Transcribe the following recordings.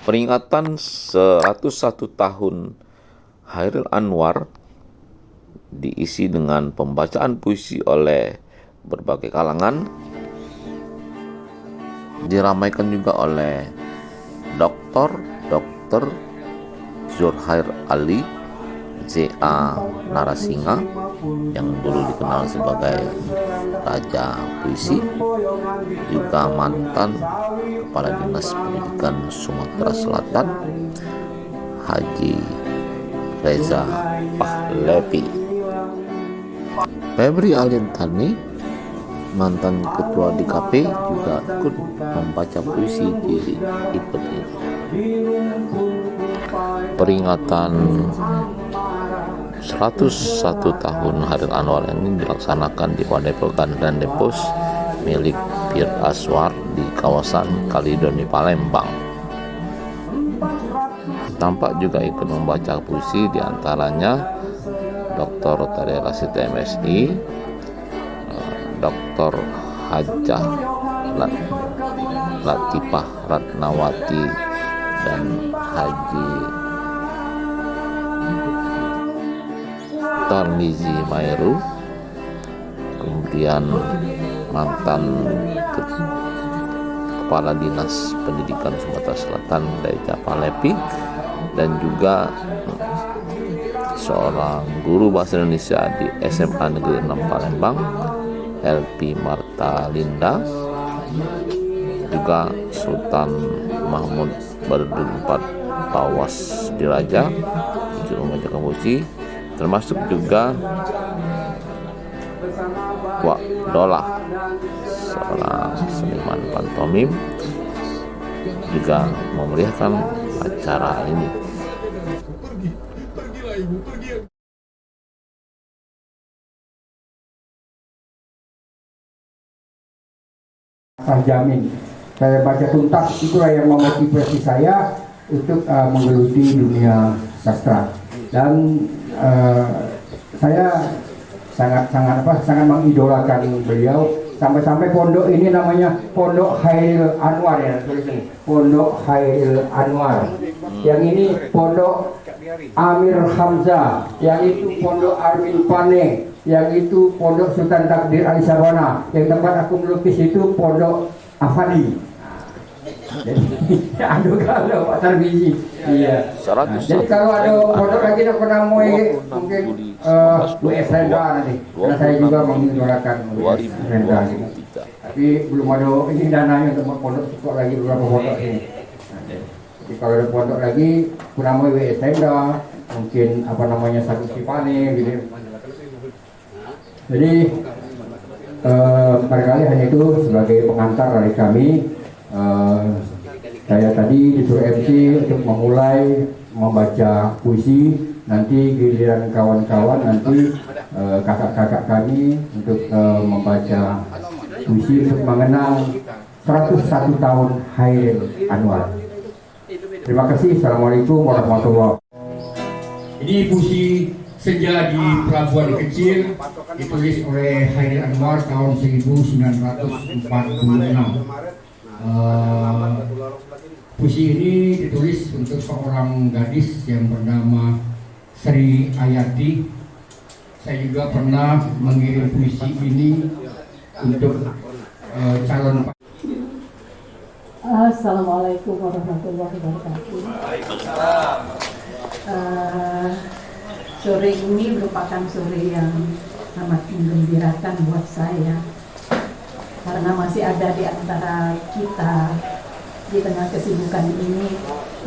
Peringatan 101 tahun Chairil Anwar diisi dengan pembacaan puisi oleh berbagai kalangan, diramaikan juga oleh Dr. Zuhair Ali J.A. Narasingha yang dulu dikenal sebagai Raja Puisi, juga mantan Kepala Dinas Pendidikan Sumatera Selatan Haji Reza Pahlavi. Febri Aliantani, mantan Ketua DKP, juga ikut membaca puisi di event ini. Peringatan 101 tahun Chairil Anwar ini dilaksanakan di Padepokan dan Depos milik Pir Aswar di kawasan Kalidoni, Palembang. Tampak juga ikut membaca puisi diantaranya Dr. Tari Rasid MSI, Dr. Hajah Latifah Ratnawati, dan Haji Tarmizi Mairu, kemudian mantan Kepala Dinas Pendidikan Sumatera Selatan Reza Pahlavi, dan juga seorang guru bahasa Indonesia di SMA Negeri 6 Palembang, LP Marta Linda, juga Sultan Mahmud Baduddin IV Tawas Diraja untuk membacakan puisi, termasuk juga Wak Dolah, seorang seniman pantomim, juga memeriahkan acara ini. Saya jamin, saya baca tuntas, itulah yang memotivasi saya untuk menggeluti dunia sastra. Dan saya sangat mengidolakan beliau, sampai-sampai pondok ini namanya Pondok Chairil Anwar, ya, tulisan Pondok Chairil Anwar. Yang ini Pondok Amir Hamzah, yang itu Pondok Armin Pane, yang itu Pondok Sultan Takdir Ali Sabana, yang tempat aku melukis itu Pondok Afandi. Jadi ada kalau Pak Tarmizi, iya. Jadi kalau ada pondok lagi nak pernah mungkin US Renda nanti, karena saya juga mengidolakan US Renda gitu. Tapi belum ada ini dananya untuk pondok cukup lagi beberapa pondok ini. Jadi kalau ada pondok lagi kurang US Renda, mungkin apa namanya Sagu Sipane gitu. Jadi barangkali hanya itu sebagai pengantar dari kami. Saya tadi disuruh MC untuk memulai membaca puisi, nanti giliran kawan-kawan, nanti kakak-kakak kami untuk membaca puisi untuk mengenang 101 tahun Chairil Anwar. Terima kasih. Assalamualaikum warahmatullahi wabarakatuh. Ini puisi Senja di Pelabuhan Kecil, ditulis oleh Chairil Anwar tahun 1946. Puisi ini ditulis untuk seorang gadis yang bernama Sri Ayati. Saya juga pernah mengirim puisi ini untuk calon. Assalamualaikum warahmatullahi wabarakatuh. Sore ini merupakan sore yang amat menggembirakan buat saya, karena masih ada di antara kita di tengah kesibukan ini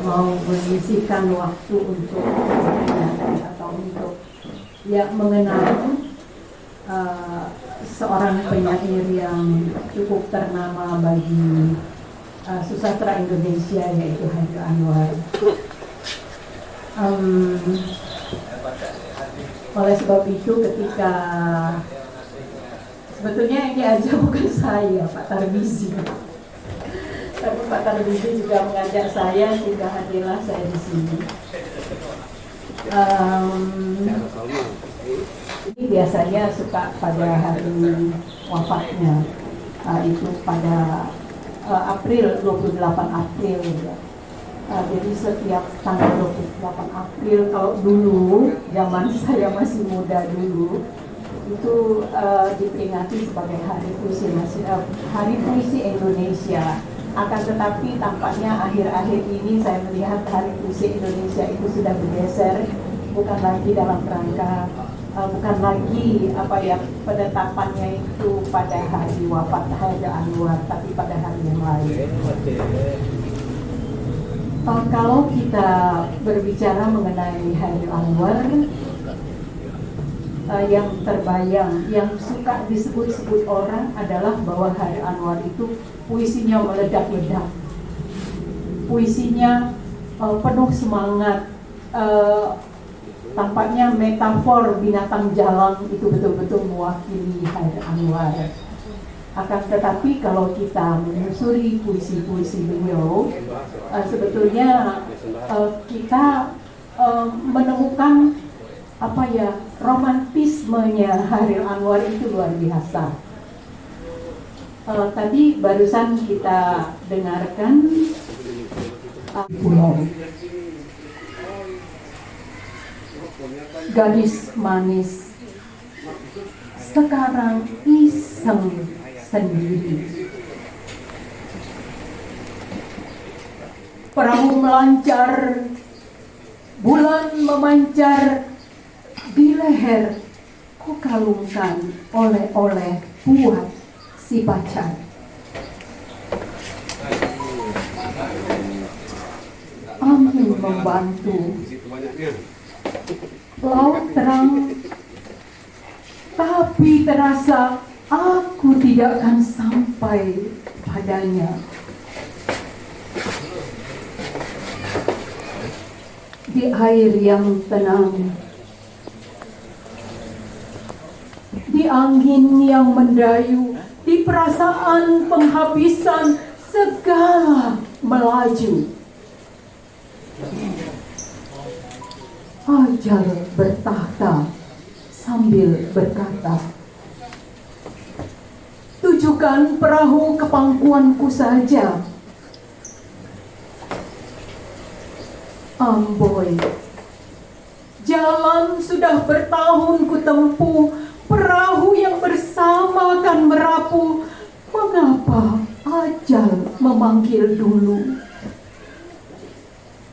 mau menyisihkan waktu untuk atau untuk mengenang seorang penyair yang cukup ternama bagi susastra Indonesia, yaitu Chairil Anwar. Oleh sebab itu, ketika sebetulnya yang diajak bukan saya, Pak Tarmizi, tapi Pak Tarmizi juga mengajak saya, sehingga hadirlah saya di sini. Ini biasanya suka pada hari wafatnya, itu pada April, 28 April ya. Jadi setiap tanggal 28 April, kalau dulu zaman saya masih muda dulu, itu diperingati sebagai Hari Puisi Nasional, Hari Puisi Indonesia. Akan tetapi tampaknya akhir-akhir ini saya melihat Hari Puisi Indonesia itu sudah bergeser, bukan lagi dalam rangka, bukan lagi penetapannya itu pada hari wafat Hairil Anwar, tapi pada hari yang lain. Kalau kita berbicara mengenai Hairil Anwar, yang terbayang, yang suka disebut-sebut orang adalah bahwa Hairil Anwar itu puisinya meledak-ledak, puisinya penuh semangat, tampaknya metafor binatang jalang itu betul-betul mewakili Hairil Anwar. Akan tetapi kalau kita menyusuri puisi-puisi beliau, sebetulnya kita menemukan romantismenya Hairil Anwar itu luar biasa. Tadi barusan kita dengarkan pulau gadis manis sekarang iseng sendiri. Perahu melancar, bulan memancar, di leher ku kalungkan oleh-oleh buat si pacar. Angin membantu, laut terang, tapi terasa aku tidak akan sampai padanya. Di air yang tenang, di angin yang mendayu, di perasaan penghabisan segala melaju. Ajal bertahta sambil berkata, tujukan perahu ke pangkuanku saja. Amboi, jalan sudah bertahun ku tempuh, perahu yang bersama kan merapuh. Mengapa ajal memanggil dulu,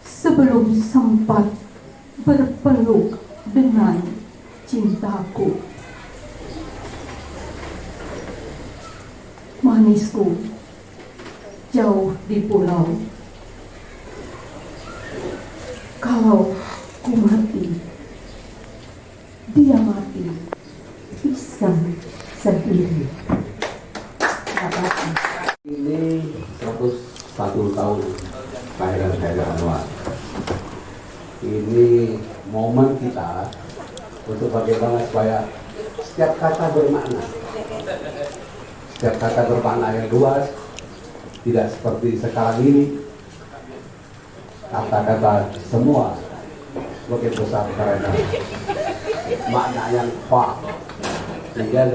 sebelum sempat berpeluk dengan cintaku. Manisku jauh di pulau, kalau ku mati, dia mati iseng sendiri. Ini 101 tahun kelahiran Hairil Anwar. Ini momen kita untuk bagaimana supaya setiap kata bermakna, setiap kata bermakna yang luas, tidak seperti sekarang ini kata-kata semua sebagai besar karena makna yang kuat. Sehingga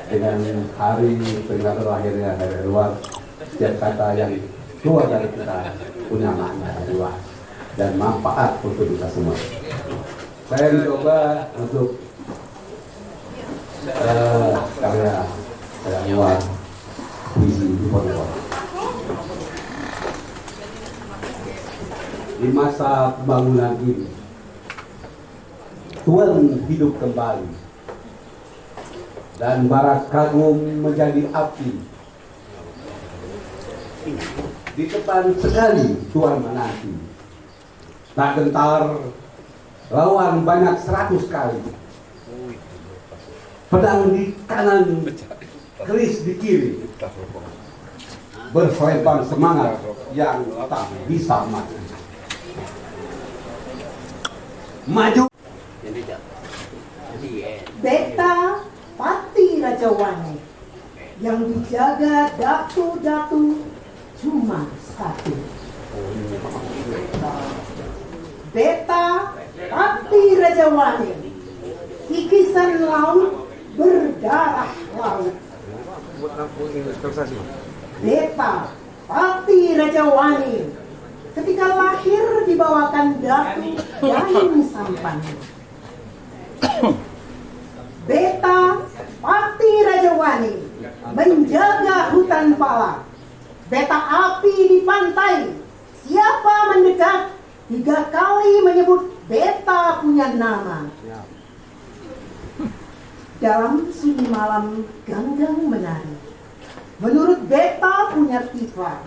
dengan hari peringatan lahirnya Hairil Anwar, setiap kata yang keluar dari kita punya makna yang luas dan manfaat untuk kita semua. Saya mencoba untuk karya Hairil Anwar puisi di Ponorogo. Di masa pembangunan ini, Tuhan hidup kembali dan bara kagum menjadi api. Di depan sekali Tuhan menanti, tak gentar lawan banyak 100 kali. Pedang di kanan, keris di kiri, berselepan semangat yang tak bisa mati. Maju. Beta Pati Rajawani yang dijaga datu-datu cuma satu. Beta Pati Rajawani, kikisan laut berdarah laut. Beta Pati Rajawani, membawakan datu dan sampan. Beta Pati Rajawali menjaga hutan pala. Beta api di pantai. Siapa mendekat 3 kali menyebut beta punya nama. Dalam sunyi malam ganggang menari. Menurut beta punya tifa.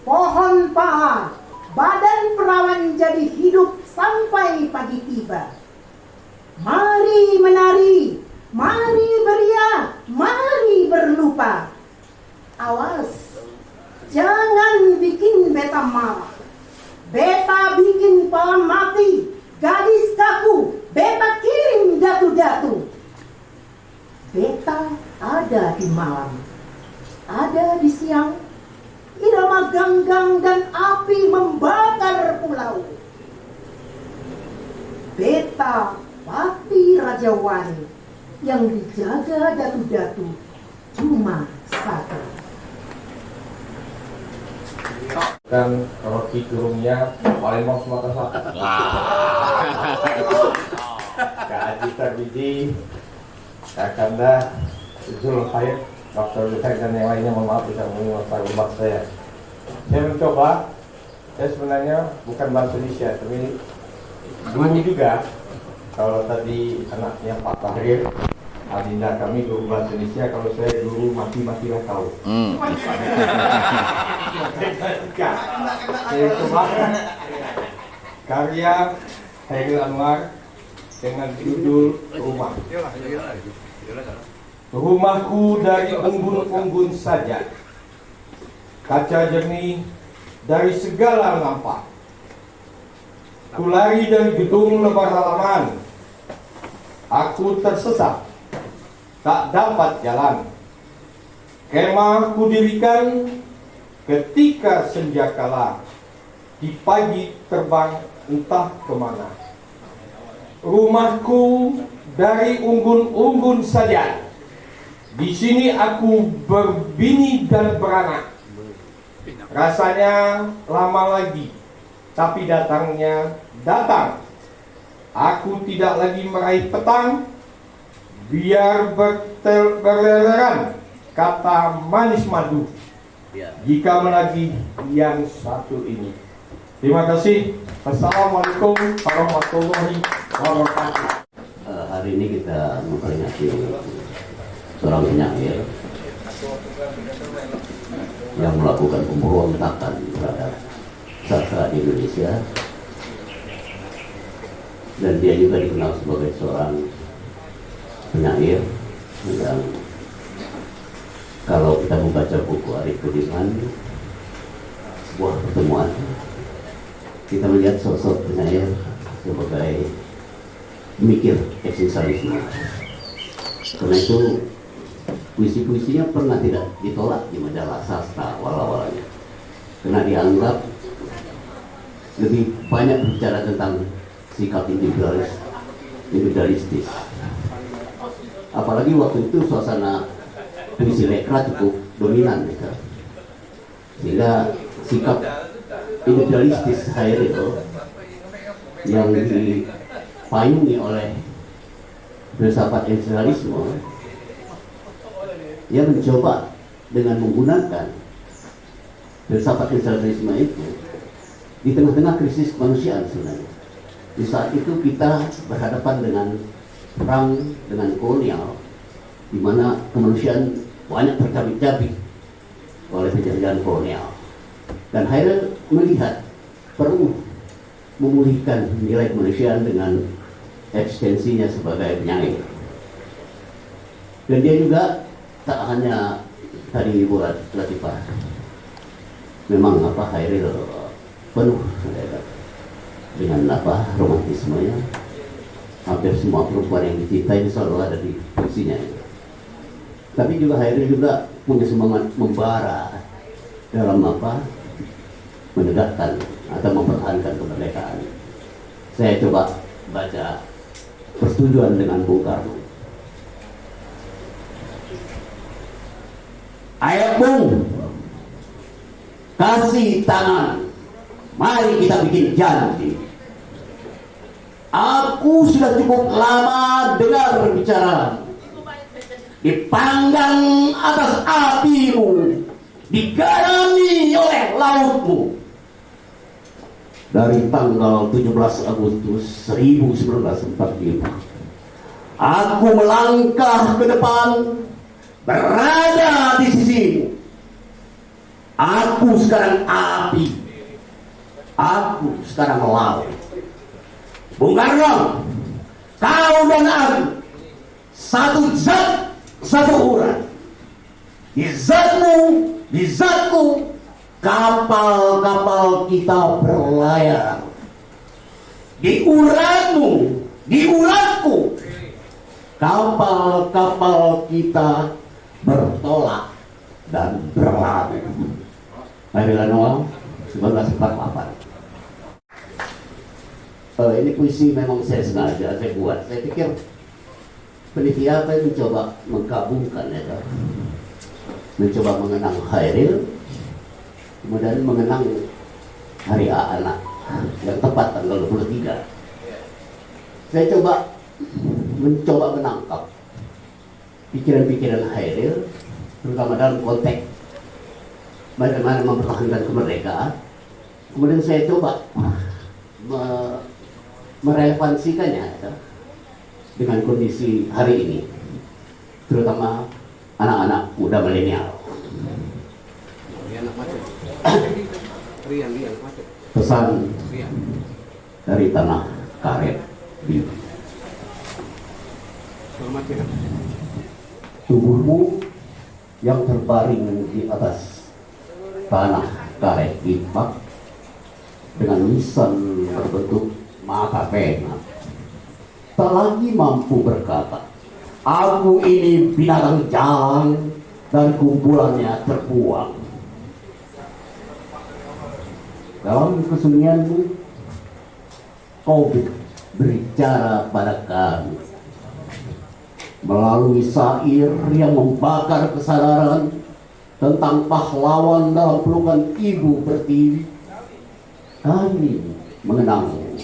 Pohon pala, badan perawan jadi hidup sampai pagi tiba. Mari menari, mari beria, mari berlupa. Awas, jangan bikin beta marah. Beta bikin pala mati, gadis kaku, beta kirim datu-datu. Beta ada di malam, ada di siang, irama ganggang dan api membakar pulau. Beta Pati Rajawali yang dijaga datu-datu cuma satu. Dan roti turunnya Palembang Sumatera Selatan. Kak Haji Tarbiji, Kak Kanda, Zul Khair, Dr. Lukai dan yang lainnya, mohon maaf bisa menguasai umat saya. Saya mencoba, saya sebenarnya bukan bahasa Indonesia, tapi dulu juga. Kalau tadi anaknya Pak Tahrir, adinda kami guru bahasa Indonesia, kalau saya guru mati-mati nggak tahu. Saya coba karya Khairil Anwar dengan judul Rumah. Rumahku dari unggun-unggun saja, kaca jernih dari segala nampak. Kulari dari gedung lebar halaman, aku tersesat, tak dapat jalan. Kemah kudirikan ketika senja kala, di pagi terbang entah kemana. Rumahku dari unggun-unggun saja, di sini aku berbini dan beranak. Rasanya lama lagi, tapi datangnya datang. Aku tidak lagi meraih petang, biar berleleran kata manis madu jika menagih yang satu ini. Terima kasih. Assalamualaikum warahmatullahi wabarakatuh. Hari ini kita memperingati seorang penyair yang melakukan pemberontakan terhadap sastra di Indonesia, dan dia juga dikenal sebagai seorang penyair yang kalau kita membaca buku Arif Budiman, sebuah pertemuan, kita melihat sosok penyair sebagai pemikir eksistensialisme. Karena itu puisi-puisinya pernah tidak ditolak di majalah sastra awal-awalnya, karena dianggap lebih banyak berbicara tentang sikap individualistis. Apalagi waktu itu suasana puisi lekra cukup dominan, gitu. Sehingga sikap individualistis Khair itu yang dipayungi oleh filsafat eksistensialisme, ia mencoba dengan menggunakan filsafat eksistensialisme itu di tengah-tengah krisis kemanusiaan sebenarnya. Di saat itu kita berhadapan dengan perang, dengan kolonial, di mana kemanusiaan banyak tercabik-cabik oleh penjajahan kolonial. Dan Khair melihat perlu memulihkan nilai kemanusiaan dengan eksistensinya sebagai penyair. Dan dia juga tak hanya tadi Ibu Latifah, memang Khair penuh dengan romantismenya. Hampir semua perempuan yang dicintai selalu ada di puisinya. Tapi juga Khair juga punya semangat membara dalam menegakkan atau mempertahankan kemerdekaan. Saya coba baca persetujuan dengan Bung Karno. Ayo Bung, kasih tangan Mari kita bikin janji. Aku sudah cukup lama dengar bicara. Dipanggang atas apimu, digarami oleh lautmu. Dari tanggal 17 Agustus 1945, aku melangkah ke depan, berada di sisimu. Aku sekarang api, aku sekarang laut. Bung Karno, kau dan aku satu zat, satu urat. Di zatmu, di zatku, kapal-kapal kita berlayar. Di uratmu, di uratku, kapal-kapal kita bertolak dan berlabuh. Marilah Noel 1948. Ini puisi memang saya sengaja saya buat. Saya pikir penitia apa yang mencoba menggabungkan ya, mencoba mengenang Hairil, kemudian mengenang Hari Anak yang tepat tanggal 23. Saya mencoba menangkap pikiran-pikiran Hairil, terutama dalam konteks bagaimana mempertahankan kemerdekaan. Kemudian saya coba merelevansikannya ya, dengan kondisi hari ini, terutama anak-anak muda milenial. Pesan dari tanah karet di tubuhmu yang terbaring di atas tanah karet ipak dengan nisan berbentuk mata pena, tak lagi mampu berkata, aku ini binatang jalan dan kumpulannya terbuang. Dalam kesunyianmu, kau berbicara pada kami melalui syair yang membakar kesadaran tentang pahlawan dalam pelukan ibu pertiwi. Kami mengenangmu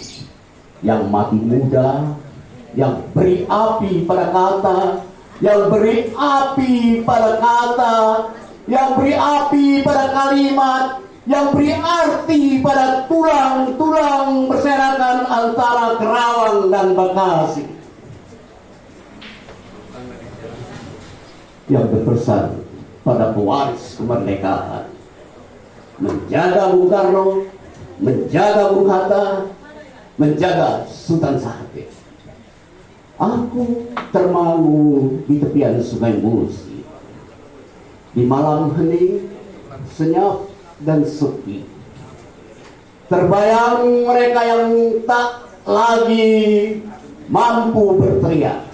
yang mati muda, yang beri api pada kata, yang beri api pada kata, yang beri api pada kalimat, yang beri arti pada tulang-tulang berserakan antara Kerawang dan Bekasi, yang berpesan pada pewaris kemerdekaan, menjaga Bung Karno, menjaga Bung Hatta, menjaga Sultan Sahabat. Aku termangu di tepian Sungai Musi, di malam hening, senyap dan sepi. Terbayang mereka yang tak lagi mampu berteriak,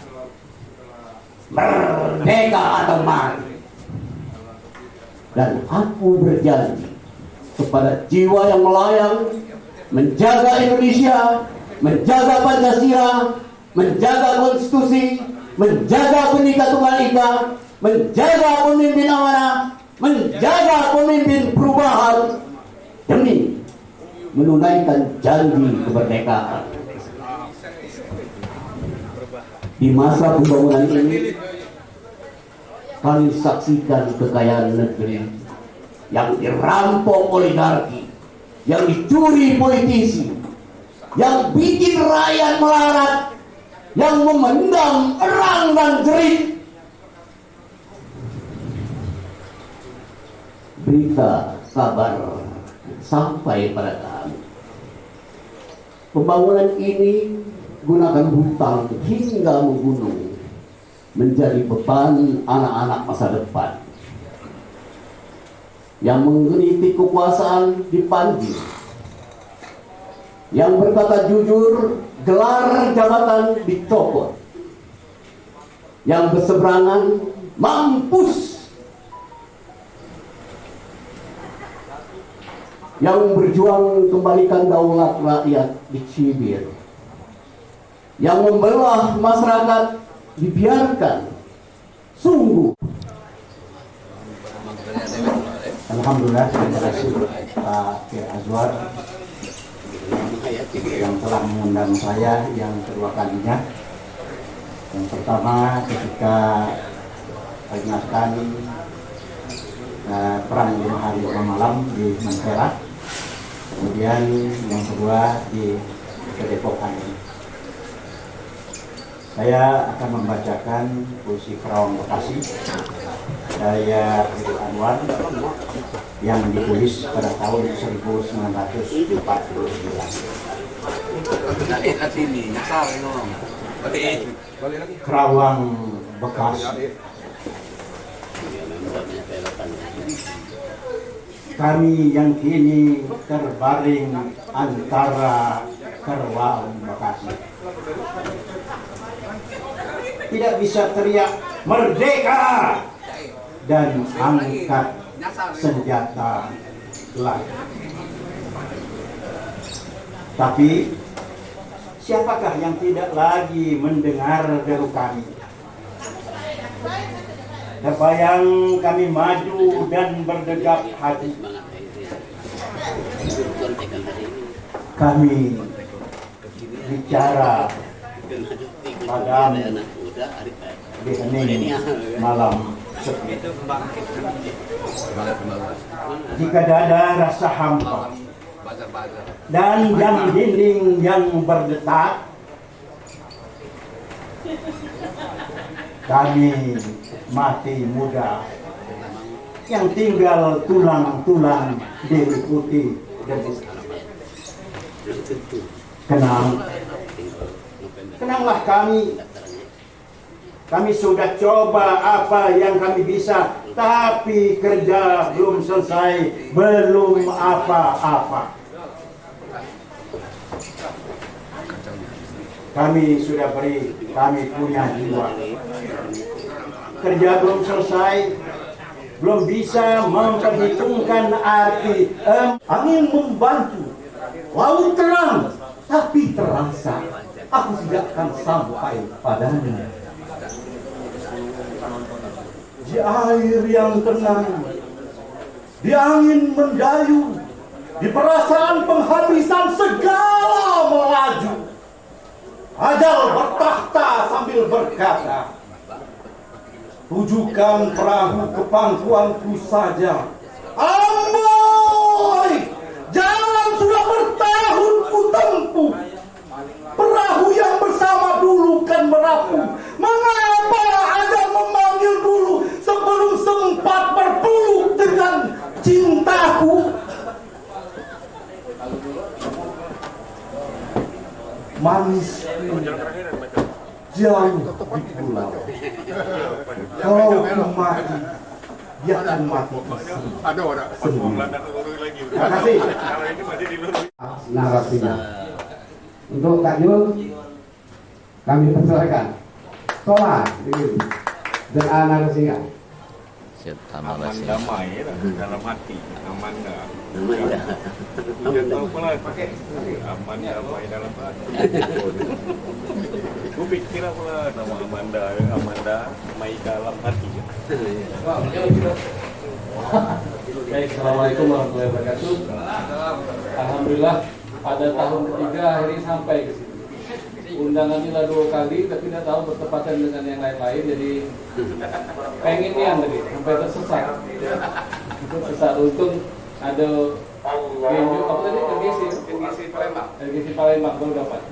merdeka atau mati. Dan aku berjanji kepada jiwa yang melayang, menjaga Indonesia, menjaga Pancasila, menjaga konstitusi, menjaga Bhinneka Tunggal Ika, menjaga pemimpin amanah, menjaga pemimpin perubahan, demi menunaikan janji kemerdekaan. Di masa pembangunan ini, kami saksikan kekayaan negeri yang dirampok oligarki, yang dicuri politisi, yang bikin rakyat melarat, yang memendam erang dan jerit. Berita kabar sampai pada kami. Pembangunan ini gunakan hutang hingga menggunung, menjadi beban anak-anak masa depan yang menggeliti kekuasaan di Panji, yang berkata jujur gelar jabatan dicopot, yang berseberangan mampus, yang berjuang kembalikan daulat rakyat dicibir, yang membelah masyarakat dibiarkan. Sungguh Alhamdulillah, terima kasih Pak Kiai Azwar yang telah mengundang saya yang kedua kalinya. Yang pertama ketika peringatan perang 5 hari 5 malam di Mantera, kemudian yang kedua di Kedepokan ini. Saya akan membacakan puisi Kerawang Bekasi karya Hairil Anwar yang ditulis pada tahun 1949. Kerawang Bekasi. Kami yang kini terbaring antara Kerawang Bekasi, tidak bisa teriak merdeka dan angkat senjata lagi. Tapi siapakah yang tidak lagi mendengar deru kami? Terbayang kami maju dan berdegap hati. Kami bicara padam di hening malam sepi. Jika dada rasa hampa dan jam dinding yang berdetak, kami mati muda yang tinggal tulang-tulang diliputi debu. Kenanglah kami. Kami sudah coba apa yang kami bisa, tapi kerja belum selesai, belum apa-apa. Kami sudah beri, kami punya jiwa. Kerja belum selesai, belum bisa memperhitungkan arti. Angin membantu, laut terang, tapi terasa aku tidak akan sampai padanya. Di air yang tenang, di angin mendayung, di perasaan penghabisan segala melaju. Ajal bertahta sambil berkata, tujukan perahu ke pangkuanku saja. Amboi, jalan sudah bertahun ku tempuh. Perahu yang bersama dulu kan merapuh. Mengapa ajal memanggil dulu sebelum sempat berpeluk dengan cintaku? Manis jauh di pulau. Kalau aku mati, dia akan mati. Terima kasih. Narasinya. Untuk Kak Yul, kami persilakan. Sholat, dan narasinya. Aman damai dalam hati, aman aman damai dalam hati. Gue pikir pula nama Amanda Mai dalam hati. Baik, assalamualaikum warahmatullahi wabarakatuh. Alhamdulillah pada tahun ketiga akhirnya sampai ke sini. Undangannya lah 2 kali, tapi tidak tahu bertepatan dengan yang lain-lain, jadi pengen nih tadi sampai tersesat. Tersesat. Untung ada Genjo, apa tadi? RGC Palembang baru dapat.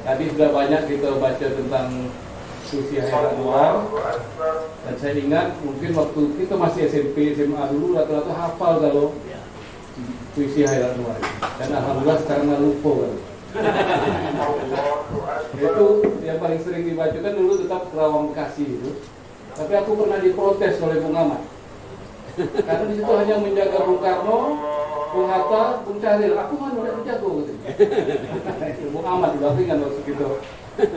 Tadi sudah banyak kita baca tentang puisi Hairil Anwar, dan saya ingat mungkin waktu kita masih SMP, SMA dulu rata-rata hafal kalau puisi Hairil Anwar, dan alhamdulillah sekarang lupa kan. Itu yang paling sering dibacakan dulu tetap Kerawang Bekasi itu. Tapi aku pernah diprotes oleh Bung Ahmad, karena di situ hanya menjaga Bung Karno, Bung Hatta, Bung Cahyil. Aku kan udah dijago gitu. Bung Ahmad juga kan waktu itu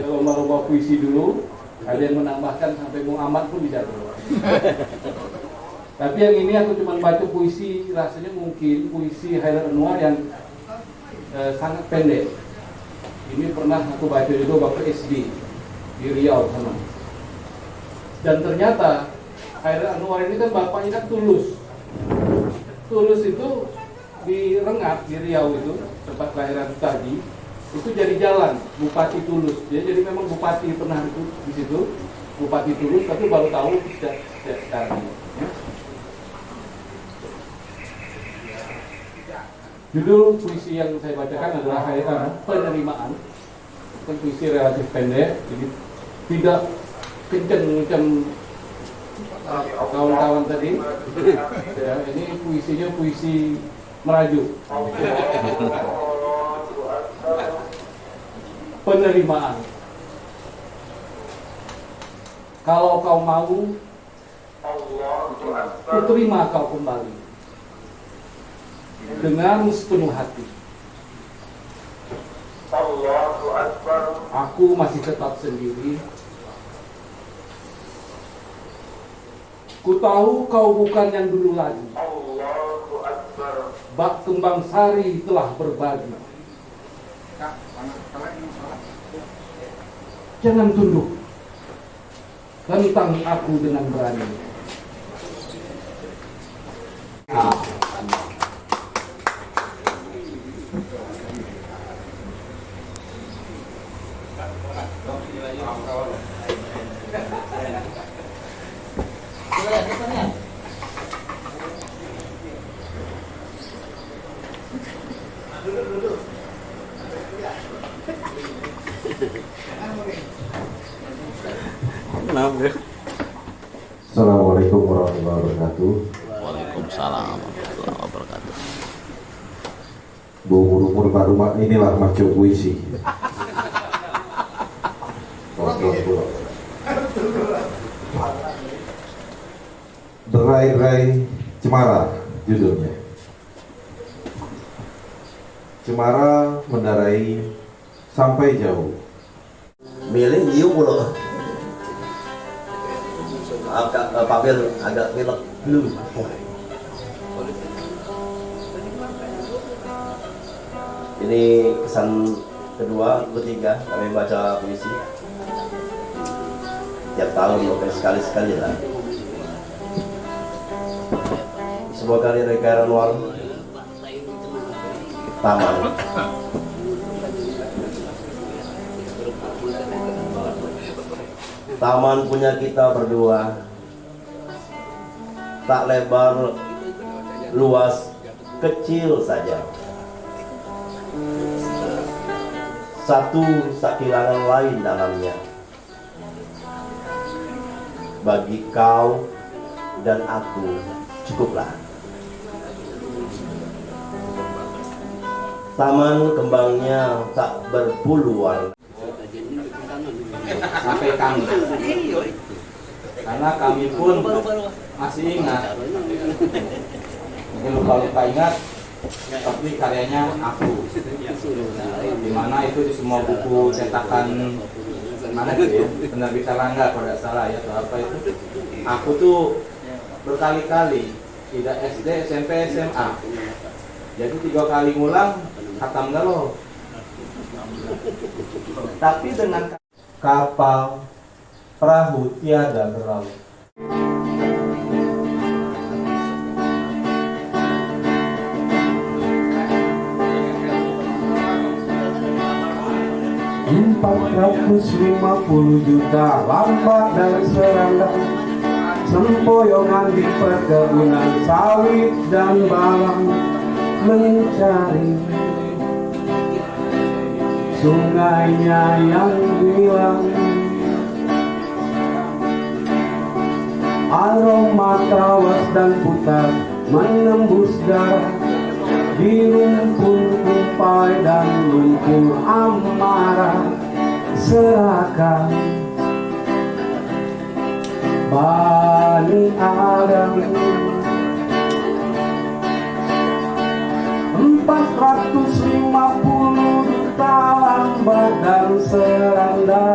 lomba-lomba puisi dulu, ada yang menambahkan sampai Bung Ahmad pun dijago. Tapi yang ini aku cuma baca puisi, rasanya mungkin puisi Hairil Anwar yang sangat pendek. Ini pernah aku baca juga waktu SD di Riau sana. Dan ternyata Hairil Anwar ini kan bapaknya kan Tulus. Tulus itu di Rengat di Riau itu tempat kelahiran tadi itu jadi jalan Bupati Tulus. Dia jadi memang bupati pernah itu di situ, Bupati Tulus, tapi baru tahu sekarang ini. Ya. Judul puisi yang saya bacakan adalah Penerimaan. Itu puisi relatif pendek, jadi tidak kenceng macam kawan-kawan tadi. Ya, ini puisinya puisi merajuk. Penerimaan. Kalau kau mau, kuterima kau kembali dengan sepenuh hati. Aku masih tetap sendiri. Ku tahu kau bukan yang dulu lagi. Bak kembang sari telah berbagi. Jangan tunduk. Tentang aku dengan berani. Assalamualaikum warahmatullahi wabarakatuh. Waalaikumsalam warahmatullahi wabarakatuh. Umur baru inilah macam puisi. Derai-derai cemara judulnya. Cemara mendarai sampai jauh. Milih nhiều mulu. Pak Bir agak pilek dulu. Ini kesan kedua, ketiga kami baca puisi. Tiap tahun mungkin sekali-sekali lah. Sebuah karya dari Khairil Anwar, Taman. Taman punya kita berdua, tak lebar, luas, kecil saja. Satu sakilangan lain dalamnya. Bagi kau dan aku cukuplah. Taman kembangnya tak berpuluhan. Sampai kami, karena kami pun masih ingat, mungkin lupa ingat, tapi karyanya aku, dimana itu di semua buku cetakan mana itu ya, penerbit Erlangga kalau tidak salah ya, atau apa itu, aku tuh berkali-kali, tidak SD, SMP, SMA, jadi 3 kali ngulang, khatam galau, tapi dengan kapal, perahu tiada berlaut. $450 juta lambat dan serangga, sempoyongan di perkebunan sawit dan balang, mencari sungainya yang hilang. Aroma tawas dan putar menembus darah di rumpun kumpai dan lumpur amarah, seakan Bani Adam. 450 juta lambat dan seranda,